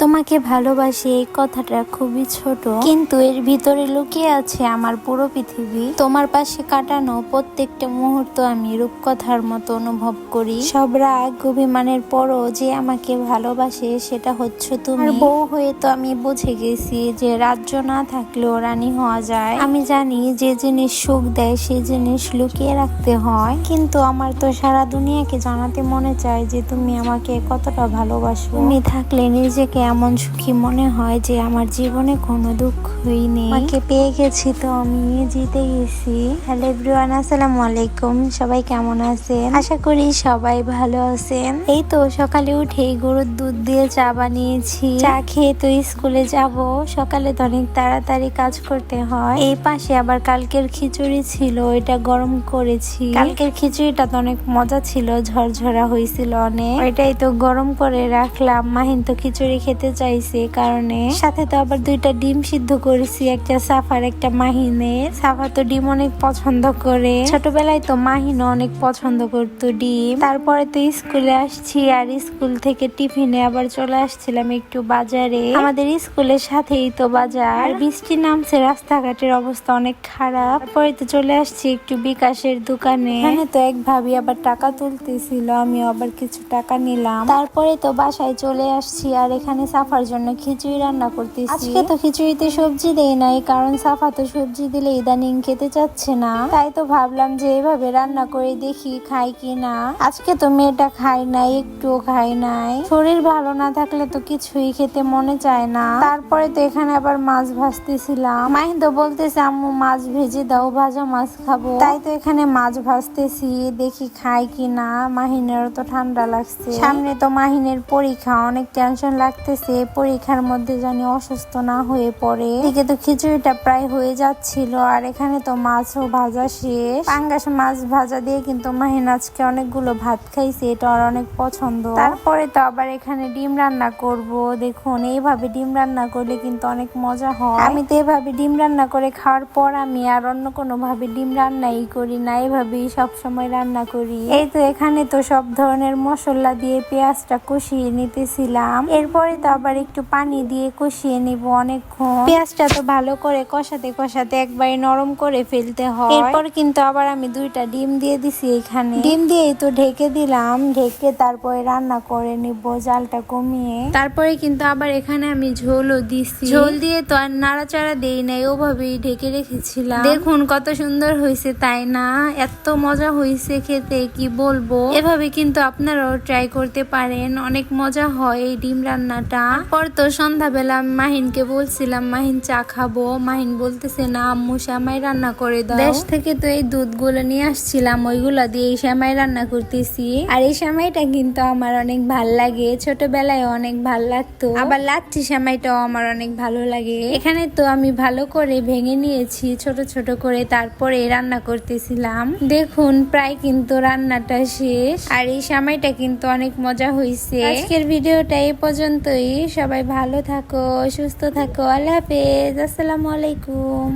তোমাকে ভালোবাসি এই কথাটা খুবই ছোট, কিন্তু এর ভিতরে লুকিয়ে আছে আমার পুরো পৃথিবী। তোমার পাশে কাটানো প্রত্যেকটা মুহূর্ত আমি রূপকথার মতো অনুভব করি। সব রাগ অভিমানের পরও যে আমাকে ভালোবাসে সেটা হচ্ছে তুমি। আর বউ হয়ে তো আমি বুঝে গেছি যে রাজ্য না থাকলেও রানী হওয়া যায়। আমি জানি যে জিনিস সুখ দেয় সেই জিনিস লুকিয়ে রাখতে হয়, কিন্তু আমার তো সারা দুনিয়াকে জানাতে মনে চায় যে তুমি আমাকে কতটা ভালোবাসো। তুমি থাকলে নিজেকে এমন সুখী মনে হয় যে আমার জীবনে কোনো দুঃখই নেই। আমাকে পেয়ে গেছি তো আমি জিতে গেছি। হ্যালো এভরিওয়ান, আসসালামু আলাইকুম। সবাই কেমন আছেন? আশা করি সবাই ভালো আছেন। এই তো সকালে উঠেই গরুর দুধ দিয়ে চা বানিয়েছি। চা খেয়ে তো স্কুলে যাব। সকালে তো অনেক তাড়াতাড়ি কাজ করতে হয়। এই পাশে আবার কালকের খিচুড়ি ছিল, এটা গরম করেছি। কালকের খিচুড়িটা তো অনেক মজা ছিল, ঝরঝরা হয়েছিল অনেক। ওইটাই তো গরম করে রাখলাম। মাহিন তো খিচুড়ি খেতে চাইছে কারণে, সাথে তো আবার 2টা ডিম সিদ্ধ করেছি, একটা সাফার একটা মাহিনের। সাফা তো ডিম অনেক পছন্দ করে, ছোটবেলায় তো মাহিনও অনেক পছন্দ করতো ডিম। তারপরে তো স্কুলে আসছি, আর স্কুল থেকে টিফিনে আবার চলে আসছিলাম একটু বাজারে। আমাদের স্কুলের সাথেই তো বাজার। বৃষ্টি নামছে, রাস্তাঘাটের অবস্থা অনেক খারাপ। তারপরে তো চলে আসছি একটু বিকাশের দোকানে। এখানে তো এক ভাবি আবার টাকা তুলতেছিল, আমি আবার কিছু টাকা নিলাম। তারপরে তো বাসায় চলে আসছি, আর এখানে সাফার জন্য খিচুড়ি রান্না করতেছি। আজকে তো খিচুড়িতে সবজি দেই নাই, কারণ সাফা তো সবজি দিলে ইদানিং খেতে চাচ্ছে না। তাই তো ভাবলাম যে এইভাবে রান্না করে দেখি খাই কি না। আজকে তো মেয়েটা খায় নাই, একটুও খায় নাই। শরীর ভালো না থাকলে তো কিছুই খেতে মনে চায় না। তারপরে তো এখানে আবার মাছ ভাজতেছিলাম। মাহিন তো বলতেছে আম্মু মাছ ভেজে দাও, ভাজা মাছ খাবো। তাই তো এখানে মাছ ভাজতেছি, দেখি খাই কি না। মাহিনেরও তো ঠান্ডা লাগছে, সামনে তো মাহিনের পরীক্ষা, অনেক টেনশন লাগতেছে পরীক্ষার মধ্যে জানি অসুস্থ না হয়ে পড়ে। এদিকে তো খিচুড়িটা প্রায় হয়ে যাচ্ছিল, আর এখানে তো মাছও ভাজা শেষ। পাঙ্গাস মাছ ভাজা দিয়ে কিন্তু মাহিন আজকে অনেকগুলো ভাত খাইছে, এটা আর অনেক পছন্দ। তারপরে তো আবার এখানে ডিম রান্না করব। দেখুন এইভাবে ডিম রান্না করলে কিন্তু অনেক মজা হয়। আমি তো এভাবে ডিম রান্না করে খাওয়ার পর আমি আর অন্য কোনো ভাবে ডিম রান্নাই করি না, এইভাবেই সবসময় রান্না করি। এই তো এখানে তো সব ধরনের মশলা দিয়ে পেঁয়াজটা কষিয়ে নিতেছিলাম। এরপরে তো আবার একটু পানি দিয়ে কষিয়ে নিব অনেকক্ষণ। পেঁয়াজটা তো ভালো করে কষাতে কষাতে একবারে নরম করে ফেলতে হয়। এরপর কিন্তু আবার আমি 2টা ডিম দিয়ে দিছি এখানে। ডিম দিয়েই তো ঢেকে দিলাম, ঢেকে তারপরে রান্না করে নিব জালটা কমিয়ে। তারপরে কিন্তু আবার এখানে আমি ঝোলও দিছি। ঝোল দিয়ে তো আর নাড়াচাড়া দেই নাই, ওভাবেই ঢেকে রেখেছিলাম। দেখুন কত সুন্দর হয়েছে তাই না? এত মজা হয়েছে খেতে কি বলবো। এভাবে কিন্তু আপনারাও ট্রাই করতে পারেন, অনেক মজা হয় এই ডিম রান্নাটা। পর তো সন্ধ্যাবেলা আমি মাহিনকে বলছিলাম মাহিন চা খাবো, মাহিন বলতেছে না আম্মু সেমাই রান্না করে দাও। দেশ থেকে তো এই দুধগুলো নিয়ে আসছিলাম, ওইগুলা দিয়ে এই সেমাই রান্না করতেছি। আর এই সেমাইটা কিন্তু আমার অনেক ভাল লাগে, ছোটবেলায় অনেক ভাল লাগতো। আবার লাচ্ছি সেমাইটাও আমার অনেক ভালো লাগে। এখানে তো আমি ভালো করে ভেঙে নিয়েছি ছোট ছোট করে, তারপরে রান্না করতেছিলাম। দেখুন প্রায় কিন্তু রান্নাটা শেষ, আর এই সেমাইটা কিন্তু অনেক মজা হয়েছে। আজকের ভিডিওটা এই পর্যন্তই। সবাই ভালো থাকো, সুস্থ থাকো। আল্লাহ হাফেজ, আসসালামু আলাইকুম।